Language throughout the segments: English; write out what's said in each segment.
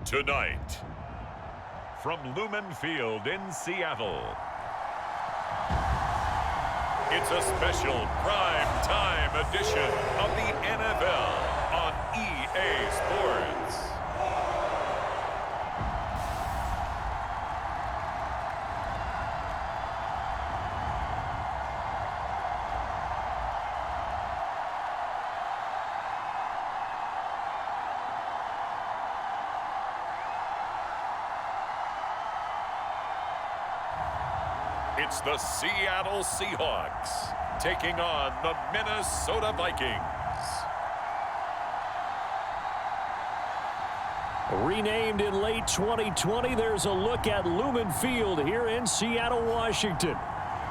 Tonight, from Lumen Field in Seattle, it's a special prime time edition of the NFL on EA Sports. It's the Seattle Seahawks taking on the Minnesota Vikings. Renamed in late 2020, there's a look at Lumen Field here in Seattle, Washington.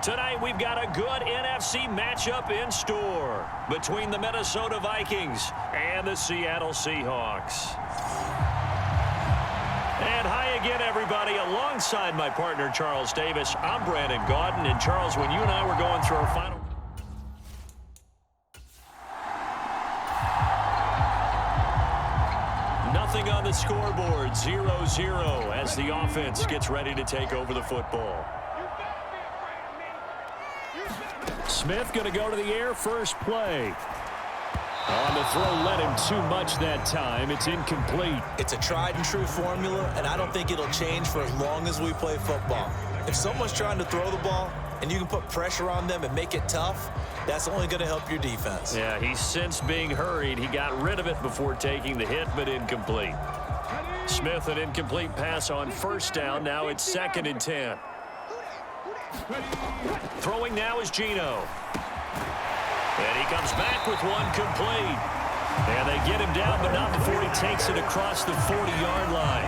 Tonight, we've got a good NFC matchup in store between the Minnesota Vikings and the Seattle Seahawks. And hi again, everybody. Alongside my partner, Charles Davis, I'm Brandon Gaudin. And Charles, when you and I were going through our final... Nothing on the scoreboard, 0-0 as the offense gets ready to take over the football. Smith going to go to the air, first play. On the throw, led him too much that time. It's incomplete. It's a tried-and-true formula, and I don't think it'll change for as long as we play football. If someone's trying to throw the ball and you can put pressure on them and make it tough, that's only going to help your defense. Yeah, he's since being hurried. He got rid of it before taking the hit, but incomplete. Smith, an incomplete pass on first down. Now it's 2nd and 10. Throwing now is Geno. And he comes back with one complete. And they get him down, but not before he takes it across the 40-yard line.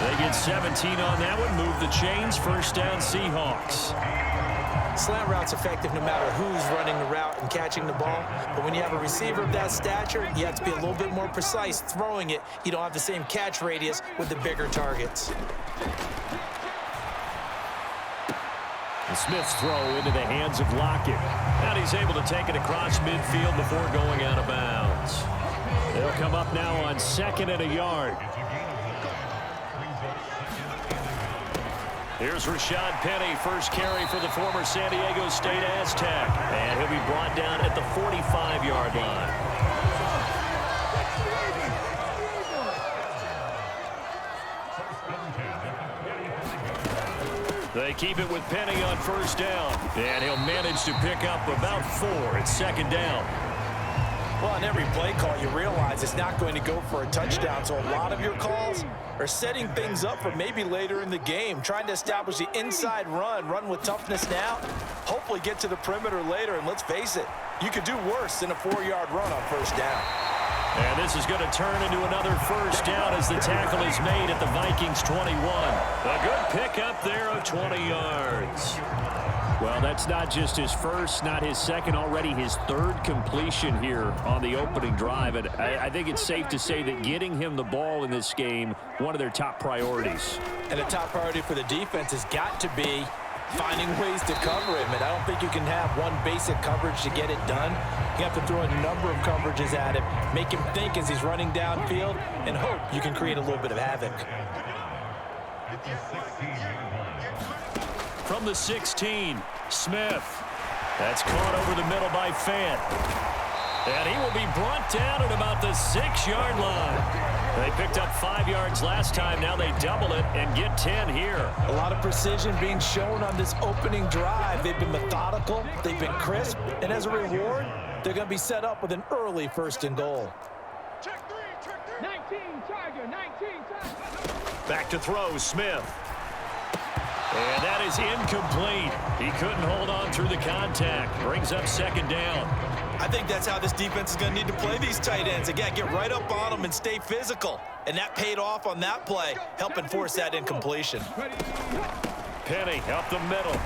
They get 17 on that one, move the chains, first down Seahawks. Slant route's effective no matter who's running the route and catching the ball. But when you have a receiver of that stature, you have to be a little bit more precise throwing it. You don't have the same catch radius with the bigger targets. And Smith's throw into the hands of Lockett. And he's able to take it across midfield before going out of bounds. They'll come up now on 2nd and a yard. Here's Rashad Penny, first carry for the former San Diego State Aztec. And he'll be brought down at the 45-yard line. They keep it with Penny on first down. And he'll manage to pick up about 4. It's 2nd down. Well, on every play call, you realize it's not going to go for a touchdown. So a lot of your calls are setting things up for maybe later in the game, trying to establish the inside run with toughness now, hopefully get to the perimeter later. And let's face it, you could do worse than a 4-yard run on first down. And this is going to turn into another first down as the tackle is made at the Vikings 21. A good pickup there of 20 yards. Well, that's not just his first, not his second, already his 3rd completion here on the opening drive. And I think it's safe to say that getting him the ball in this game, one of their top priorities. And the top priority for the defense has got to be finding ways to cover him. And I don't think you can have one basic coverage to get it done. You have to throw a number of coverages at him, make him think as he's running downfield, and hope you can create a little bit of havoc. From the 16, Smith. That's caught over the middle by Fant. And he will be brought down at about the 6-yard line. They picked up 5 yards last time. Now they double it and get 10 here. A lot of precision being shown on this opening drive. They've been methodical. They've been crisp. And as a reward, they're going to be set up with an early 1st and goal. Check 3. 19, Tiger, 19, Tiger. Back to throw, Smith. And that is incomplete. He couldn't hold on through the contact. Brings up second down. I think that's how this defense is going to need to play these tight ends. Again, get right up on them and stay physical. And that paid off on that play, helping force that incompletion. Penny up the middle.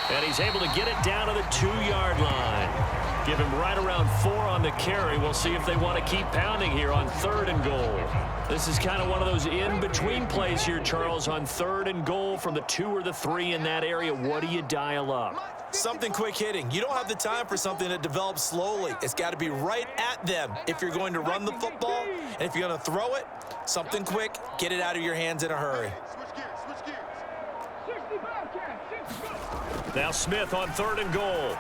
And he's able to get it down to the 2-yard line. Give him right around 4 on the carry. We'll see if they want to keep pounding here on 3rd and goal. This is kind of one of those in-between plays here, Charles, on 3rd and goal from the 2 or the 3 in that area. What do you dial up? Something quick hitting. You don't have the time for something that develops slowly. It's got to be right at them if you're going to run the football. And if you're going to throw it, something quick, get it out of your hands in a hurry. Now Smith on 3rd and goal.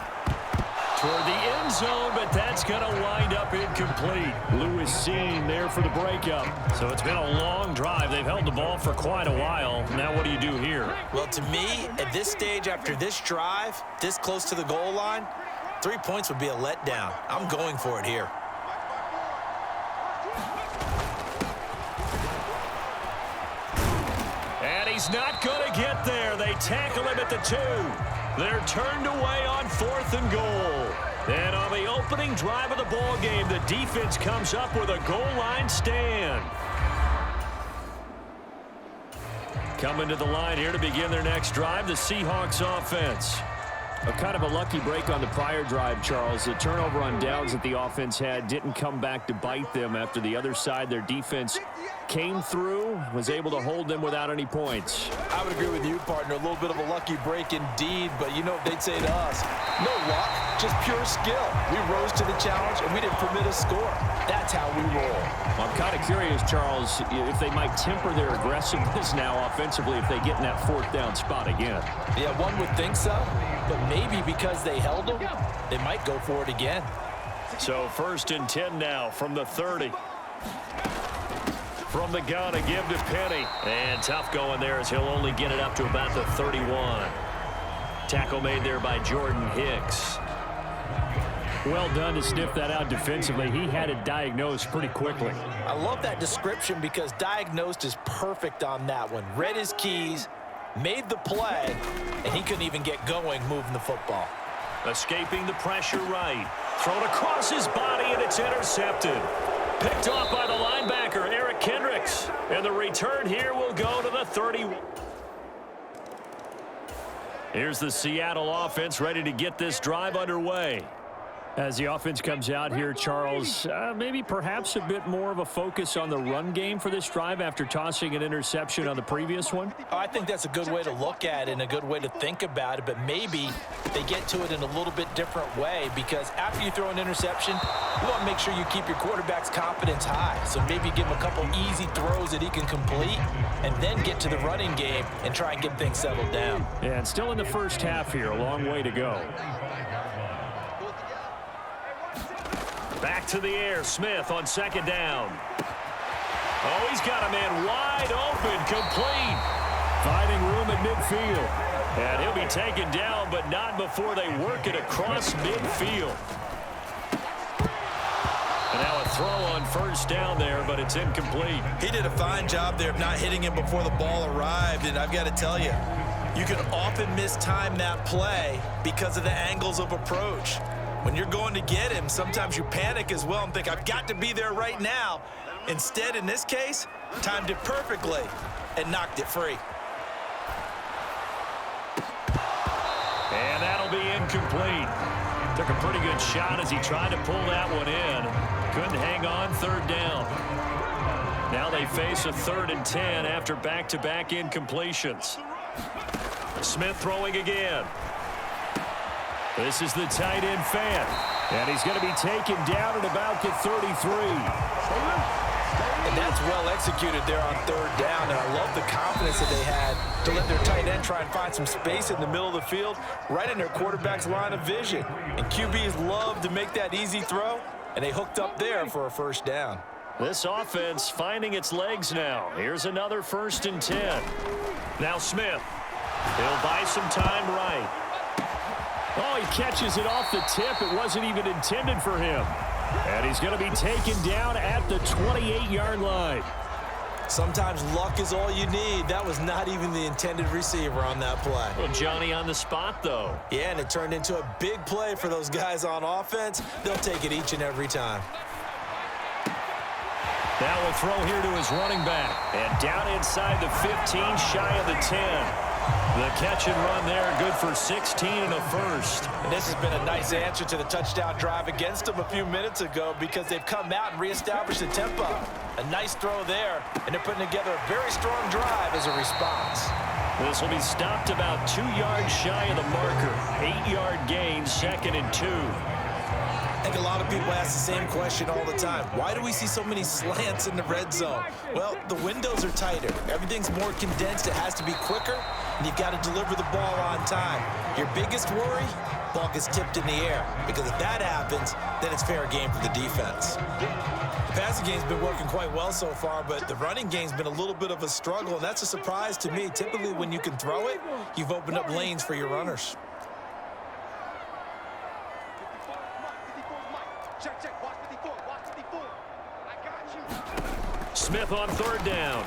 Toward the end zone, but that's going to wind up incomplete. Lewis seen there for the breakup. So it's been a long drive. They've held the ball for quite a while. Now what do you do here? Well, to me, at this stage after this drive, this close to the goal line, 3 points would be a letdown. I'm going for it here. And he's not going to get there. They tackle him at the 2. They're turned away on 4th and goal. And on the opening drive of the ball game, the defense comes up with a goal line stand. Coming to the line here to begin their next drive, the Seahawks offense. A kind of a lucky break on the prior drive, Charles. The turnover on downs that the offense had didn't come back to bite them after the other side. Their defense came through, was able to hold them without any points. I would agree with you, partner. A little bit of a lucky break indeed, but you know what they'd say to us? No luck, just pure skill. We rose to the challenge, and we didn't permit a score. That's how we roll. Well, I'm kind of curious, Charles, if they might temper their aggressiveness now offensively if they get in that 4th down spot again. Yeah, one would think so, but maybe because they held them, they might go for it again. So 1st and 10 now from the 30. From the gun, a give to Penny. And tough going there as he'll only get it up to about the 31. Tackle made there by Jordan Hicks. Well done to sniff that out defensively. He had it diagnosed pretty quickly. I love that description because diagnosed is perfect on that one. Read his keys, made the play, and he couldn't even get going moving the football. Escaping the pressure right. Thrown across his body, and it's intercepted. Picked off by the linebacker, Eric Kendricks. And the return here will go to the 31. Here's the Seattle offense ready to get this drive underway. As the offense comes out here, Charles, maybe perhaps a bit more of a focus on the run game for this drive after tossing an interception on the previous one? I think that's a good way to look at it and a good way to think about it, but maybe they get to it in a little bit different way because after you throw an interception, you want to make sure you keep your quarterback's confidence high. So maybe give him a couple easy throws that he can complete and then get to the running game and try and get things settled down. Yeah, and still in the first half here, a long way to go. Back to the air, Smith on 2nd down. Oh, he's got a man wide open, complete. Finding room at midfield. And he'll be taken down, but not before they work it across midfield. And now a throw on 1st down there, but it's incomplete. He did a fine job there of not hitting him before the ball arrived, and I've got to tell you, you can often mistime that play because of the angles of approach. When you're going to get him, sometimes you panic as well and think, I've got to be there right now. Instead, in this case, timed it perfectly and knocked it free. And that'll be incomplete. Took a pretty good shot as he tried to pull that one in. Couldn't hang on 3rd down. Now they face a 3rd and 10 after back-to-back incompletions. Smith throwing again. This is the tight end fan, and he's going to be taken down at about the 33. And that's well executed there on 3rd down, and I love the confidence that they had to let their tight end try and find some space in the middle of the field, right in their quarterback's line of vision. And QBs love to make that easy throw, and they hooked up there for a 1st down. This offense finding its legs now. Here's another 1st and 10. Now Smith. He'll buy some time right. Oh, he catches it off the tip. It wasn't even intended for him. And he's going to be taken down at the 28-yard line. Sometimes luck is all you need. That was not even the intended receiver on that play. Well, Johnny on the spot, though. Yeah, and it turned into a big play for those guys on offense. They'll take it each and every time. Now we'll throw here to his running back. And down inside the 15, shy of the 10. The catch and run there, good for 16 and a first. And this has been a nice answer to the touchdown drive against them a few minutes ago because they've come out and reestablished the tempo. A nice throw there, and they're putting together a very strong drive as a response. This will be stopped about 2 yards shy of the marker. 8-yard gain, 2nd and 2. I think a lot of people ask the same question all the time. Why do we see so many slants in the red zone? Well, the windows are tighter. Everything's more condensed. It has to be quicker, and you've got to deliver the ball on time. Your biggest worry? Ball gets tipped in the air, because if that happens, then it's fair game for the defense. The passing game's been working quite well so far, but the running game's been a little bit of a struggle, and that's a surprise to me. Typically, when you can throw it, you've opened up lanes for your runners. Check, watch 54, watch 54. I got you. Smith on 3rd down.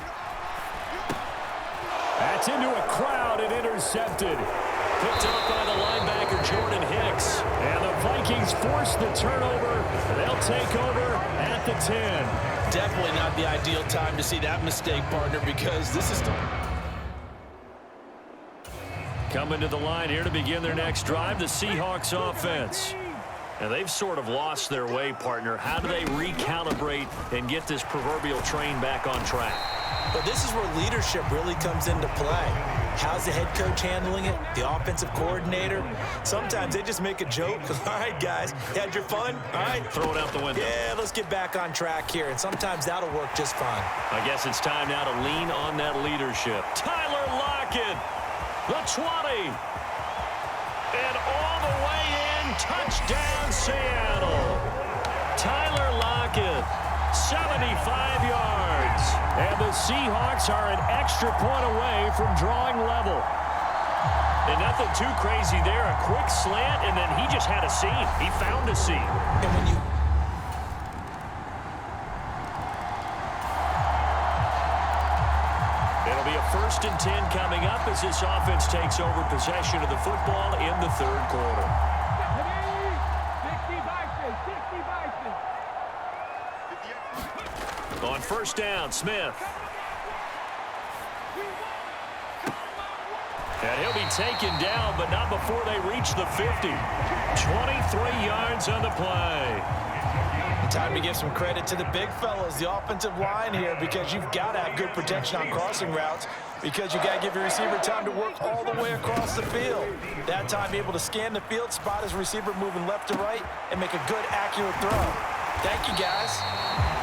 That's into a crowd and intercepted. Picked up by the linebacker, Jordan Hicks. And the Vikings force the turnover. They'll take over at the 10. Definitely not the ideal time to see that mistake, partner, because this is... Coming to the line here to begin their next drive, the Seahawks offense. And they've sort of lost their way, partner. How do they recalibrate and get this proverbial train back on track? But this is where leadership really comes into play. How's the head coach handling it? The offensive coordinator? Sometimes they just make a joke. All right, guys, you had your fun? All right. Throw it out the window. Yeah, let's get back on track here. And sometimes that'll work just fine. I guess it's time now to lean on that leadership. Tyler Lockett, the 20. And all the way in, touchdown Seattle. Tyler Lockett, 75 yards. And the Seahawks are an extra point away from drawing level. And nothing too crazy there. A quick slant, and then he just had a seam. He found a seam. And when you... It'll be a 1st and 10 coming up as this offense takes over possession of the football in the 3rd quarter. On 1st down, Smith. And he'll be taken down, but not before they reach the 50. 23 yards on the play. Time to give some credit to the big fellas, the offensive line here, because you've got to have good protection on crossing routes, because you got to give your receiver time to work all the way across the field. That time able to scan the field, spot his receiver moving left to right, and make a good, accurate throw. Thank you, guys.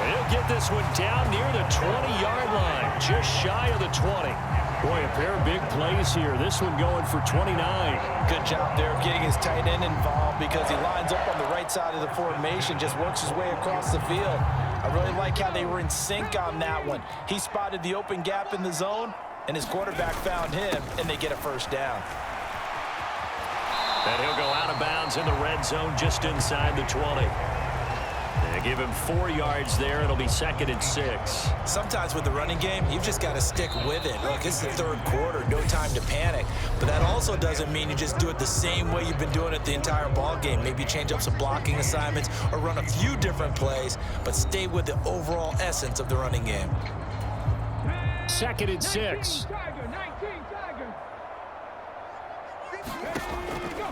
And he'll get this one down near the 20-yard line, just shy of the 20. Boy, a pair of big plays here. This one going for 29. Good job there of getting his tight end involved, because he lines up on the right side of the formation, just works his way across the field. I really like how they were in sync on that one. He spotted the open gap in the zone, and his quarterback found him, and they get a 1st down. And he'll go out of bounds in the red zone just inside the 20. They give him 4 yards there. It'll be 2nd and 6. Sometimes with the running game, you've just got to stick with it. Look, it's the 3rd quarter, no time to panic. But that also doesn't mean you just do it the same way you've been doing it the entire ball game. Maybe change up some blocking assignments or run a few different plays, but stay with the overall essence of the running game. 2nd and 6.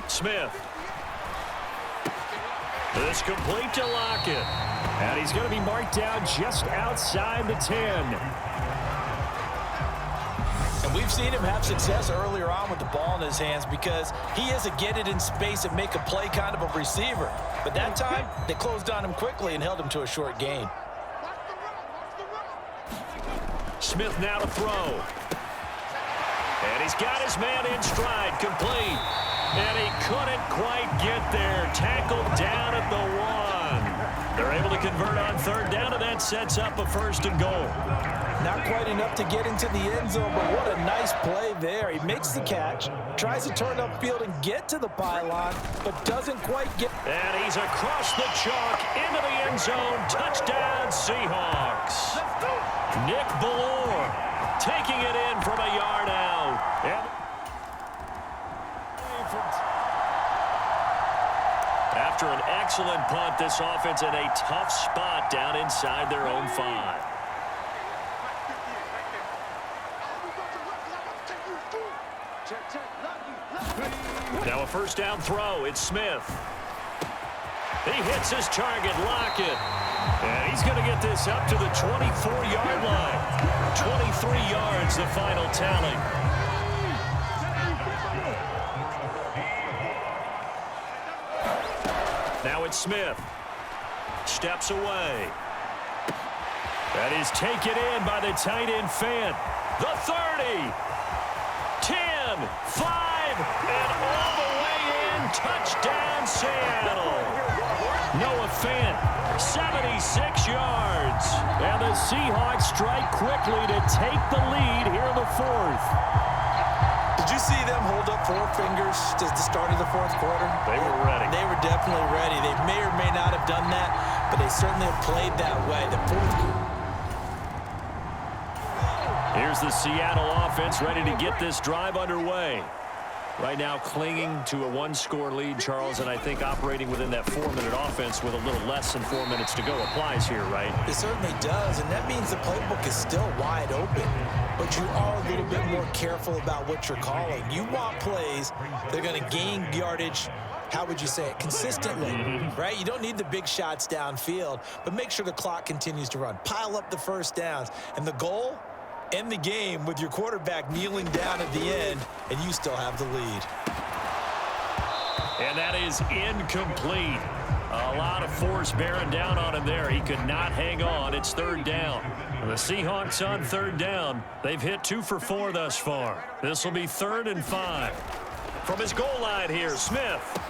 Smith. This complete to Lockett. And he's going to be marked down just outside the 10. And we've seen him have success earlier on with the ball in his hands, because he is a get it in space and make a play kind of a receiver. But that time, they closed on him quickly and held him to a short gain. Smith now to throw. And he's got his man in stride, complete. And he couldn't quite get there. Tackled down at the 1. They're able to convert on 3rd down, and that sets up a 1st and goal. Not quite enough to get into the end zone, but what a nice play there. He makes the catch, tries to turn upfield and get to the pylon, but doesn't quite get... And he's across the chalk into the end zone. Touchdown, Seahawks. Nick Ballore taking it in from a yard out. And after an excellent punt, this offense in a tough spot down inside their own 5. Now a first down throw. It's Smith. He hits his target, Lockett. And he's going to get this up to the 24-yard line. 23 yards, the final tally. Now it's Smith. Steps away. That is taken in by the tight end Fant. The 30. 10, 5, and all the way in. Touchdown, Seattle. Noah Fant, 76 yards. And the Seahawks strike quickly to take the lead here in the 4th. Did you see them hold up 4 fingers at the start of the 4th quarter? They were ready. They were definitely ready. They may or may not have done that, but they certainly have played that way. The 4th quarter. Here's the Seattle offense ready to get this drive underway. Right now clinging to a 1-score lead, Charles, and I think operating within that 4-minute offense with a little less than 4 minutes to go applies here, right? It certainly does, and that means the playbook is still wide open. But you are a little bit more careful about what you're calling. You want plays that are going to gain yardage, how would you say it, consistently, right? You don't need the big shots downfield, but make sure the clock continues to run. Pile up the first downs, and the goal, end the game with your quarterback kneeling down at the end, and you still have the lead. And that is incomplete. A lot of force bearing down on him there. He could not hang on. It's 3rd down. The Seahawks on 3rd down. They've hit 2 for 4 thus far. This will be 3rd and 5. From his goal line here, Smith.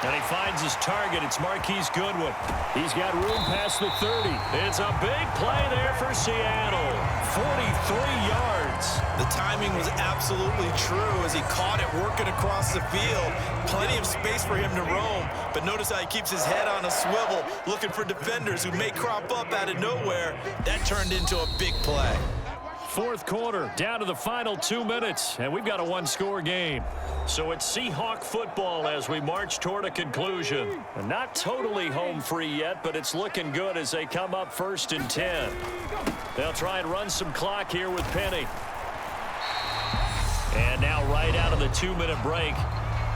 And he finds his target. It's Marquise Goodwin. He's got room past the 30. It's a big play there for Seattle. 43 yards. The timing was absolutely true as he caught it working across the field. Plenty of space for him to roam. But notice how he keeps his head on a swivel, looking for defenders who may crop up out of nowhere. That turned into a big play. 4th quarter, down to the final 2 minutes, and we've got a 1-score game. So it's Seahawk football as we march toward a conclusion. And not totally home free yet, but it's looking good as they come up 1st and 10. They'll try and run some clock here with Penny. And now right out of the 2-minute break,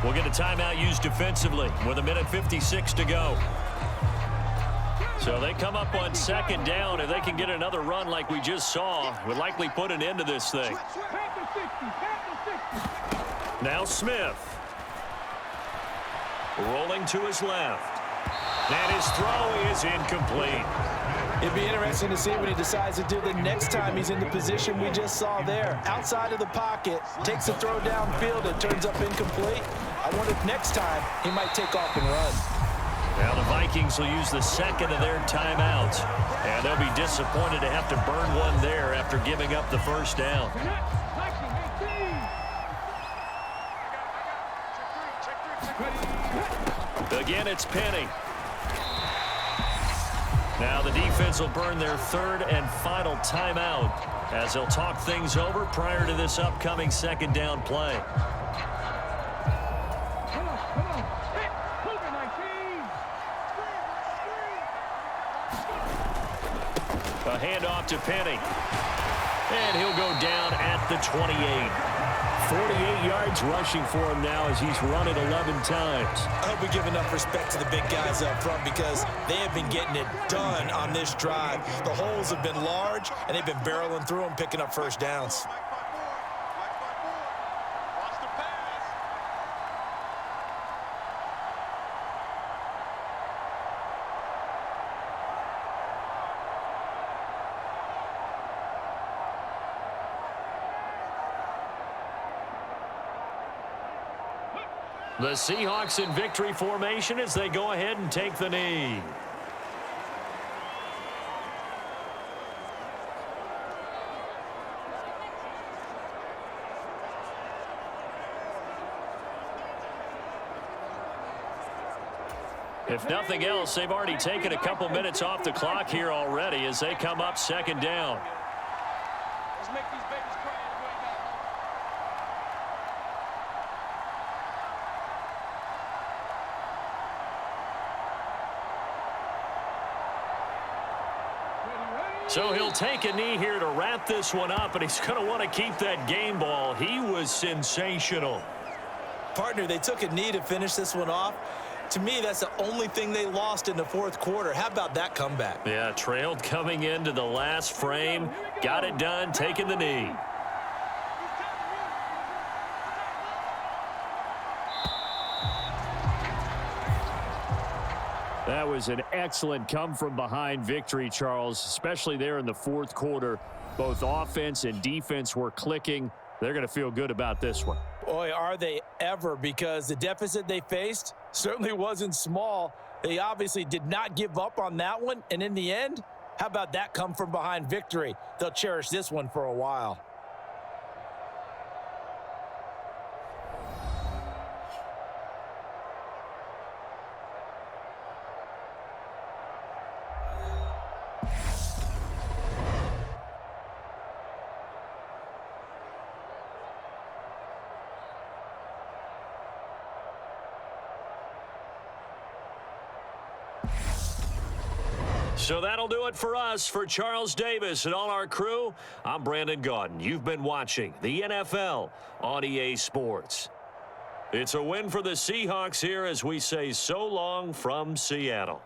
we'll get a timeout used defensively with 1:56 to go. So they come up on 2nd down. If they can get another run like we just saw, would likely put an end to this thing. Now Smith. Rolling to his left. And his throw is incomplete. It'd be interesting to see what he decides to do the next time he's in the position we just saw there. Outside of the pocket, takes a throw downfield, it turns up incomplete. I wonder if next time he might take off and run. Now the Vikings will use the 2nd of their timeouts. And they'll be disappointed to have to burn one there after giving up the 1st down. Again, it's Penny. Now the defense will burn their 3rd and final timeout as they'll talk things over prior to this upcoming 2nd down play. A handoff to Penny. And he'll go down at the 28. 48 yards rushing for him now as he's run it 11 times. I hope we give enough respect to the big guys up front because they have been getting it done on this drive. The holes have been large, and they've been barreling through them, picking up 1st downs. The Seahawks in victory formation as they go ahead and take the knee. If nothing else, they've already taken a couple minutes off the clock here already as they come up 2nd down. Let's make these babies cry on the way back home. So he'll take a knee here to wrap this one up, and he's going to want to keep that game ball. He was sensational. Partner, they took a knee to finish this one off. To me, that's the only thing they lost in the fourth quarter. How about that comeback? Yeah, trailed coming into the last frame. Got it done, taking the knee. That was an excellent come-from-behind victory, Charles, especially there in the fourth quarter. Both offense and defense were clicking. They're going to feel good about this one. Boy, are they ever, because the deficit they faced certainly wasn't small. They obviously did not give up on that one, and in the end, how about that come-from-behind victory? They'll cherish this one for a while. So that'll do it for us. For Charles Davis and all our crew, I'm Brandon Gaudin. You've been watching the NFL on EA Sports. It's a win for the Seahawks here as we say so long from Seattle.